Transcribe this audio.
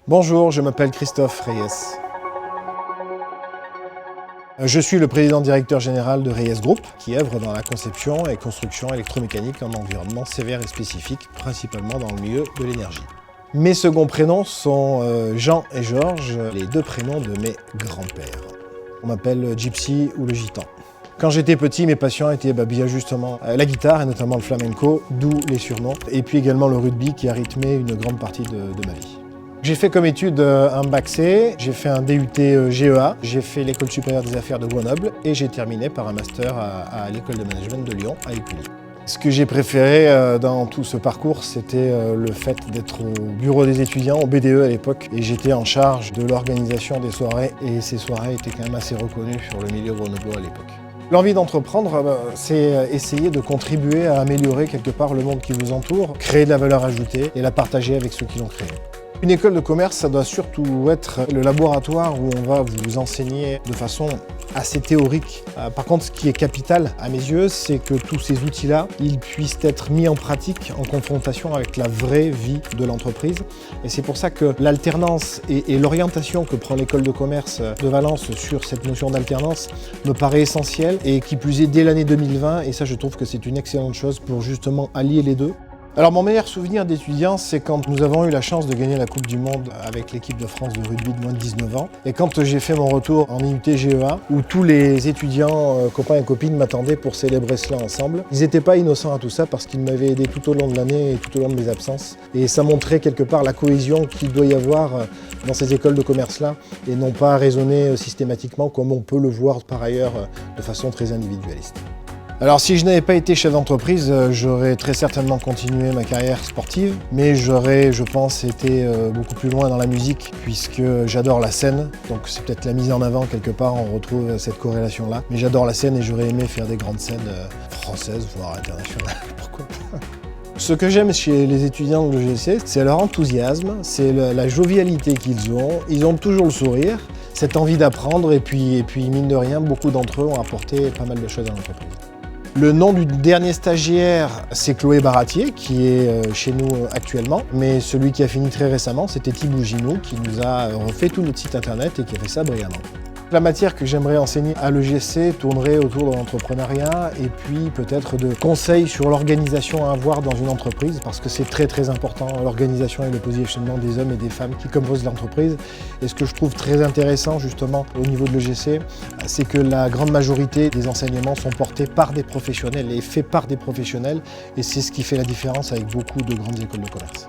Bonjour, je m'appelle Christophe Reyes. Je suis le président directeur général de Reyes Group, qui œuvre dans la conception et construction électromécanique en environnement sévère et spécifique, principalement dans le milieu de l'énergie. Mes seconds prénoms sont Jean et Georges, les deux prénoms de mes grands-pères. On m'appelle Gypsy ou le Gitan. Quand j'étais petit, mes passions étaient bien justement la guitare et notamment le flamenco, d'où les surnoms, et puis également le rugby qui a rythmé une grande partie de ma vie. J'ai fait comme étude un bac C, j'ai fait un DUT GEA, j'ai fait l'école supérieure des affaires de Grenoble et j'ai terminé par un master à l'école de management de Lyon à Écully. Ce que j'ai préféré dans tout ce parcours, c'était le fait d'être au bureau des étudiants, au BDE à l'époque, et j'étais en charge de l'organisation des soirées, et ces soirées étaient quand même assez reconnues sur le milieu grenoblois à l'époque. L'envie d'entreprendre, c'est essayer de contribuer à améliorer quelque part le monde qui vous entoure, créer de la valeur ajoutée et la partager avec ceux qui l'ont créée. Une école de commerce, ça doit surtout être le laboratoire où on va vous enseigner de façon assez théorique. Par contre, ce qui est capital à mes yeux, c'est que tous ces outils-là, ils puissent être mis en pratique en confrontation avec la vraie vie de l'entreprise. Et c'est pour ça que l'alternance et l'orientation que prend l'école de commerce de Valence sur cette notion d'alternance me paraît essentielle et qui plus est dès l'année 2020. Et ça, je trouve que c'est une excellente chose pour justement allier les deux. Alors mon meilleur souvenir d'étudiant, c'est quand nous avons eu la chance de gagner la Coupe du Monde avec l'équipe de France de rugby de moins de 19 ans. Et quand j'ai fait mon retour en IUT GEA, où tous les étudiants, copains et copines m'attendaient pour célébrer cela ensemble. Ils n'étaient pas innocents à tout ça parce qu'ils m'avaient aidé tout au long de l'année et tout au long de mes absences. Et ça montrait quelque part la cohésion qu'il doit y avoir dans ces écoles de commerce-là et non pas raisonner systématiquement comme on peut le voir par ailleurs de façon très individualiste. Alors si je n'avais pas été chef d'entreprise, j'aurais très certainement continué ma carrière sportive, mais j'aurais, je pense, été beaucoup plus loin dans la musique, puisque j'adore la scène, donc c'est peut-être la mise en avant quelque part, on retrouve cette corrélation-là. Mais j'adore la scène et j'aurais aimé faire des grandes scènes françaises, voire internationales, pourquoi pas. Ce que j'aime chez les étudiants de l'EGC, c'est leur enthousiasme, c'est la jovialité qu'ils ont, ils ont toujours le sourire, cette envie d'apprendre et puis mine de rien, beaucoup d'entre eux ont apporté pas mal de choses à l'entreprise. Le nom du dernier stagiaire, c'est Chloé Baratier, qui est chez nous actuellement. Mais celui qui a fini très récemment, c'était Thibaut Ginou, qui nous a refait tout notre site internet et qui a fait ça brillamment. La matière que j'aimerais enseigner à l'EGC tournerait autour de l'entrepreneuriat et puis peut-être de conseils sur l'organisation à avoir dans une entreprise parce que c'est très important, l'organisation et le positionnement des hommes et des femmes qui composent l'entreprise. Et ce que je trouve très intéressant justement au niveau de l'EGC, c'est que la grande majorité des enseignements sont portés par des professionnels et faits par des professionnels et c'est ce qui fait la différence avec beaucoup de grandes écoles de commerce.